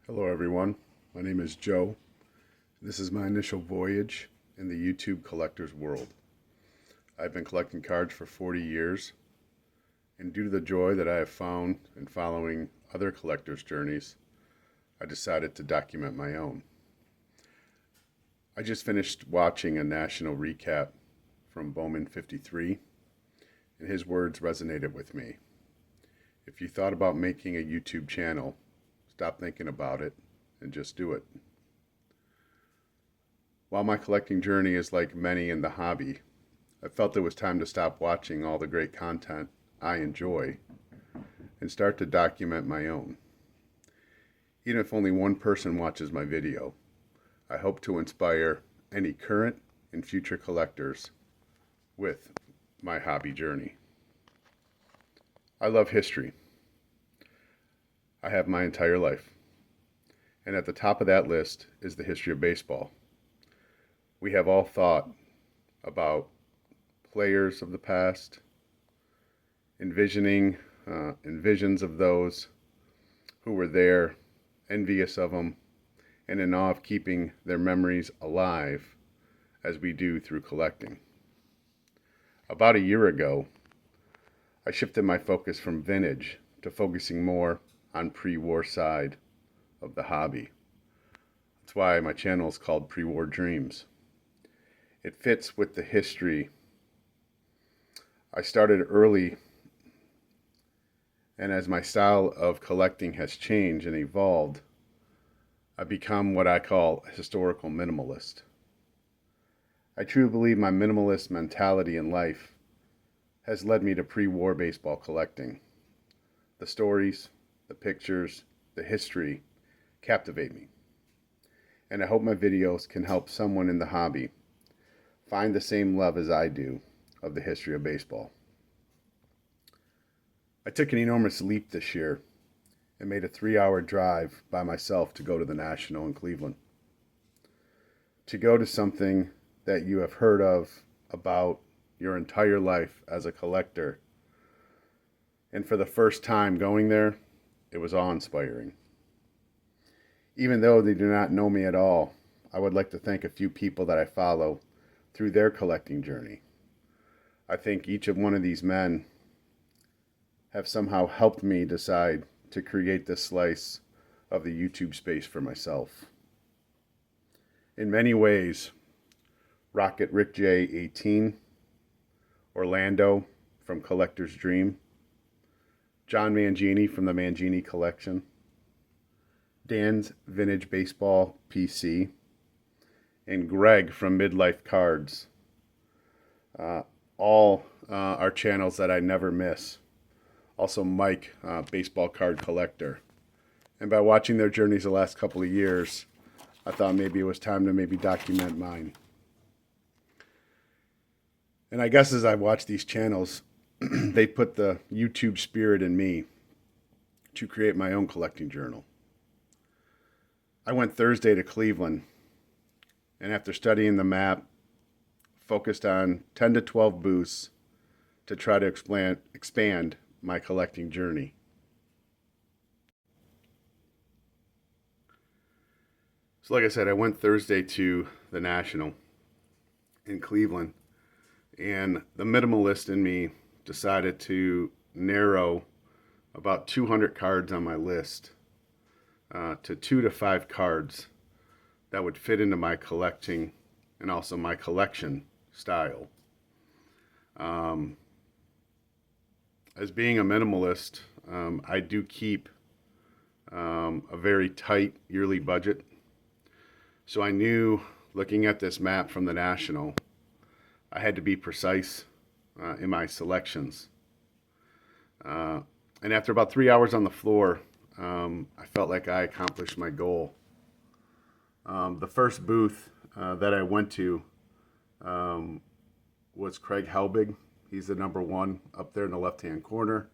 Hello everyone, my name is Joe. This is my initial voyage in the YouTube collector's world. I've been collecting cards for 40 years, and due to the joy that I have found in following other collectors' journeys, I decided to document my own. I just finished watching a national recap from Bowman53, and his words resonated with me. If you thought about making a YouTube channel, stop thinking about it and just do it. While my collecting journey is like many in the hobby, I felt it was time to stop watching all the great content I enjoy and start to document my own. Even if only one person watches my video, I hope to inspire any current and future collectors with my hobby journey. I love history. I have my entire life. And at the top of that list is the history of baseball. We have all thought about players of the past, envisions of those who were there, envious of them, and in awe of keeping their memories alive as we do through collecting. About a year ago, I shifted my focus from vintage to focusing more on pre-war side of the hobby. That's why my channel is called Pre-War Dreams. It fits with the history. I started early, and as my style of collecting has changed and evolved, I've become what I call a historical minimalist. I truly believe my minimalist mentality in life has led me to pre-war baseball collecting. The stories, the pictures, the history captivate me. And I hope my videos can help someone in the hobby find the same love as I do of the history of baseball. I took an enormous leap this year and made a 3-hour drive by myself to go to the National in Cleveland. To go to something that you have heard of about your entire life as a collector. And for the first time going there, it was awe-inspiring. Even though they do not know me at all, I would like to thank a few people that I follow through their collecting journey. I think each of one of these men have somehow helped me decide to create this slice of the YouTube space for myself. In many ways, Rocket Rick J 18, Orlando from Collector's Dream, John Mangini from the Mangini Collection, Dan's Vintage Baseball PC, and Greg from Midlife Cards. All are channels that I never miss. Also Mike, Baseball Card Collector. And by watching their journeys the last couple of years, I thought maybe it was time to maybe document mine. And I guess as I watch these channels, they put the YouTube spirit in me to create my own collecting journal. I went Thursday to Cleveland, and after studying the map, focused on 10 to 12 booths to try to expand my collecting journey. So like I said, I went Thursday to the National in Cleveland, and the minimalist in me decided to narrow about 200 cards on my list to 2 to 5 cards that would fit into my collecting and also my collection style. As being a minimalist, I do keep a very tight yearly budget. So I knew, looking at this map from the National, I had to be precise in my selections. And after about 3 hours on the floor, I felt like I accomplished my goal. The first booth that I went to was Craig Helbig. He's the number one up there in the left-hand corner.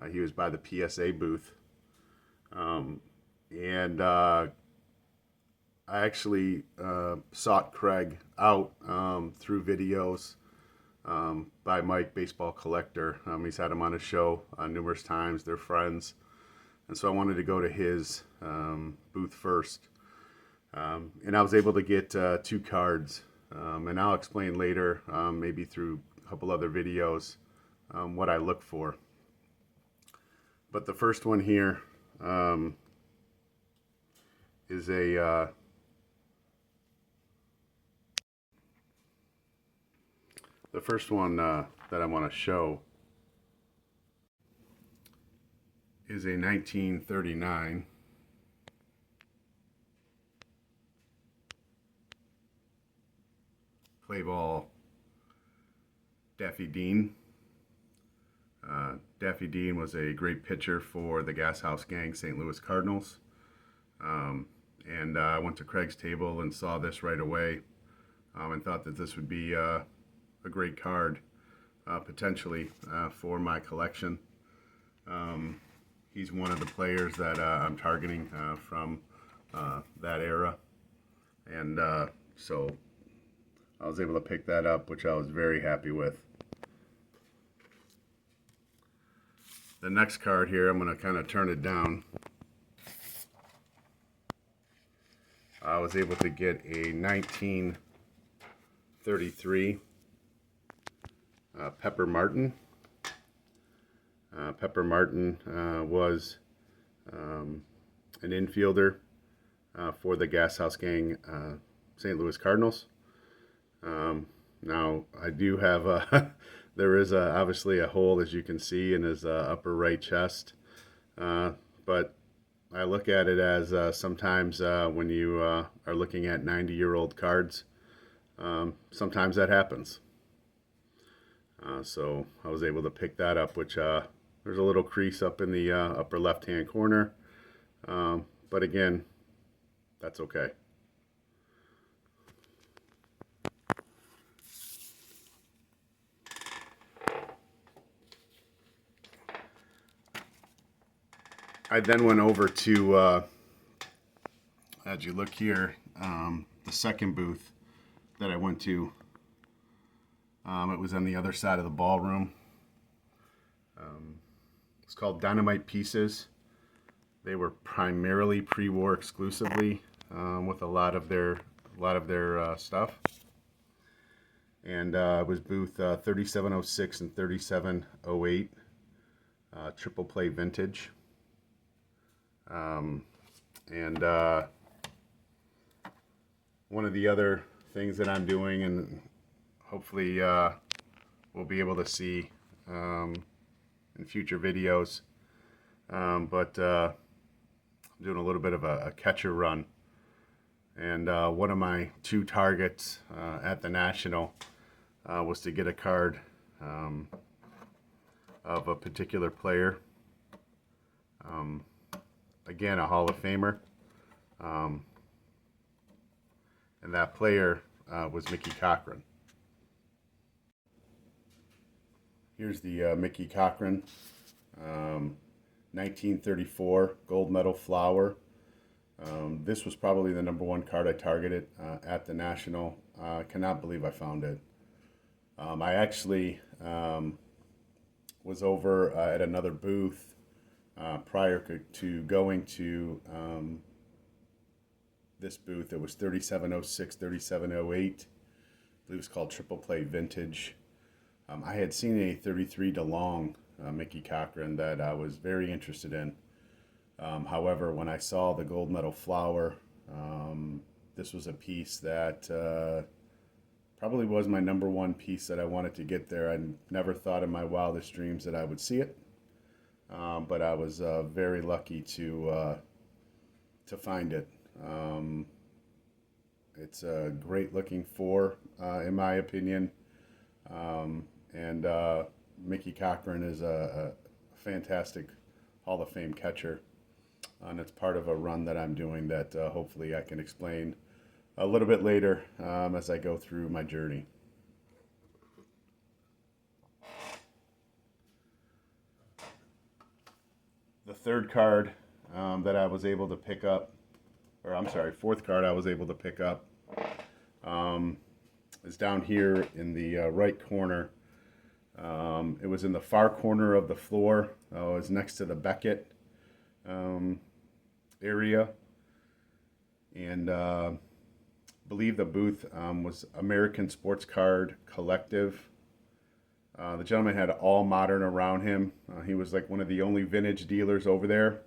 He was by the PSA booth. I actually sought Craig out through videos by Mike, Baseball Collector. He's had him on his show numerous times. They're friends. and so I wanted to go to his booth first. And I was able to get 2 cards, and I'll explain later, maybe through a couple other videos, what I look for. But the first one here is the first one that I want to show is a 1939 play ball Daffy Dean. Daffy Dean was a great pitcher for the Gas House Gang St. Louis Cardinals. And I went to Craig's table and saw this right away, and thought that this would be a great card, potentially, for my collection. He's one of the players that I'm targeting from that era. And so I was able to pick that up, which I was very happy with. The next card here, I'm going to kind of turn it down. I was able to get a 1933 Pepper Martin. Pepper Martin was an infielder for the Gas House Gang St. Louis Cardinals. Now, I do have there is obviously a hole, as you can see, in his upper right chest, but I look at it as sometimes when you are looking at 90-year-old cards, sometimes that happens. So I was able to pick that up, which there's a little crease up in the upper left-hand corner, but again, that's okay. I then went over to, as you look here, the second booth that I went to. It was on the other side of the ballroom. It's called Dynamite Pieces. They were primarily pre-war exclusively, with a lot of their stuff. And it was booth 3706 and 3708, triple play vintage. And one of the other things that I'm doing, and hopefully we'll be able to see in future videos, but I'm doing a little bit of a catcher run. And one of my 2 targets at the National was to get a card of a particular player. Again, a Hall of Famer, and that player was Mickey Cochrane. Here's the Mickey Cochrane 1934 gold medal flower. This was probably the #1 card I targeted at the National. I cannot believe I found it. I actually was over at another booth prior to going to this booth. It was 3706, 3708. I believe it was called Triple Play Vintage. I had seen a 33 DeLong Mickey Cochrane that I was very interested in. However, when I saw the gold medal flower, this was a piece that probably was my #1 piece that I wanted to get there. I never thought in my wildest dreams that I would see it. But I was very lucky to find it. It's a great looking 4, in my opinion, and Mickey Cochrane is a fantastic Hall of Fame catcher, and it's part of a run that I'm doing that hopefully I can explain a little bit later as I go through my journey. The third card that I was able to pick up, or I'm sorry, fourth card I was able to pick up, is down here in the right corner. It was in the far corner of the floor. It was next to the Beckett. um, area, and believe the booth was American Sports Card Collective. The gentleman had all modern around him. He was like one of the only vintage dealers over there.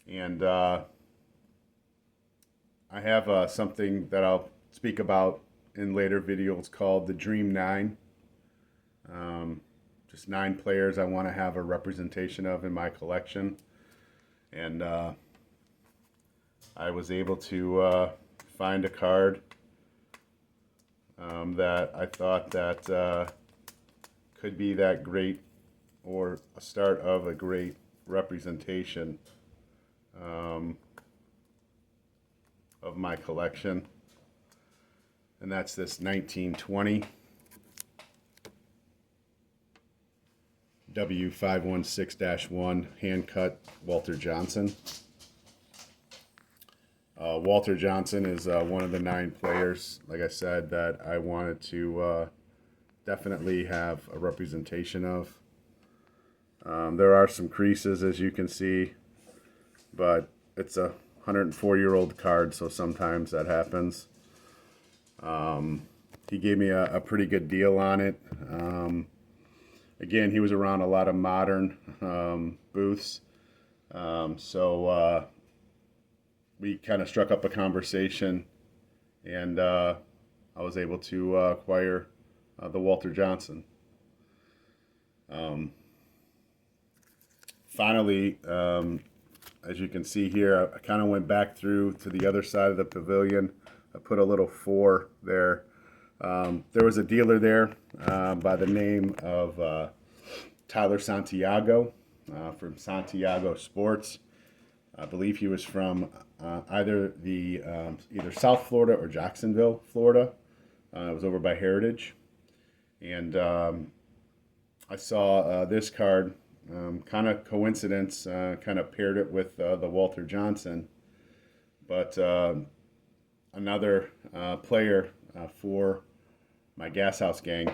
And I have something that I'll speak about in later videos called the Dream 9. Just 9 players I want to have a representation of in my collection. And I was able to find a card that I thought that could be that great, or a start of a great representation of my collection. And that's this 1920 W516-1 hand cut Walter Johnson. Walter Johnson is one of the 9 players, like I said, that I wanted to definitely have a representation of. There are some creases, as you can see, but it's a 104-year-old card, so sometimes that happens. He gave me a pretty good deal on it. Again, he was around a lot of modern booths, so we kind of struck up a conversation, and I was able to acquire the Walter Johnson. Finally, as you can see here, I kind of went back through to the other side of the pavilion. I put a little 4 there. There was a dealer there by the name of Tyler Santiago from Santiago Sports. I believe he was from either South Florida or Jacksonville, Florida. It was over by Heritage. And I saw this card, kind of coincidence, kind of paired it with the Walter Johnson. But another player for my Gas House gang.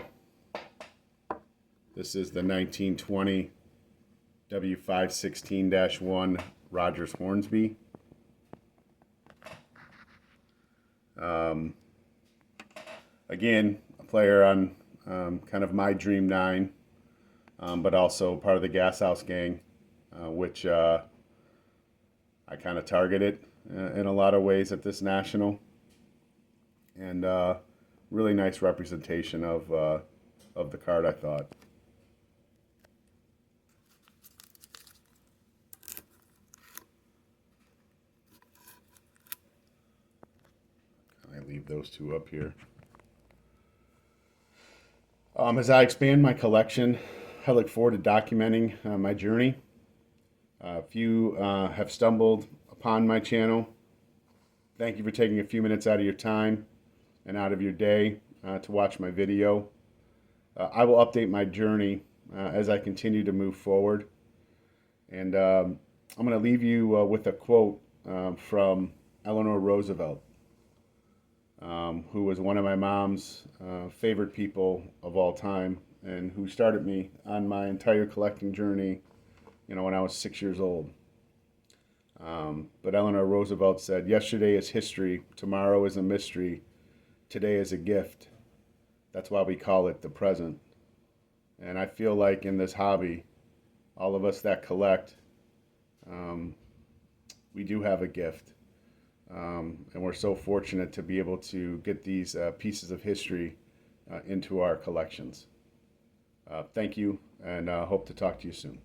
This is the 1920 W516-1 Rogers Hornsby. Again, a player on kind of my Dream 9, but also part of the Gas House gang, which I kind of targeted in a lot of ways at this national. And really nice representation of the card, I thought. I leave those 2 up here. As I expand my collection, I look forward to documenting my journey. If you have stumbled upon my channel, thank you for taking a few minutes out of your time and out of your day to watch my video. I will update my journey as I continue to move forward. And I'm going to leave you with a quote from Eleanor Roosevelt, who was one of my mom's favorite people of all time, and who started me on my entire collecting journey, when I was 6 years old. But Eleanor Roosevelt said, "Yesterday is history, tomorrow is a mystery, today is a gift. That's why we call it the present." And I feel like in this hobby, all of us that collect, we do have a gift. And we're so fortunate to be able to get these pieces of history into our collections. Thank you, and hope to talk to you soon.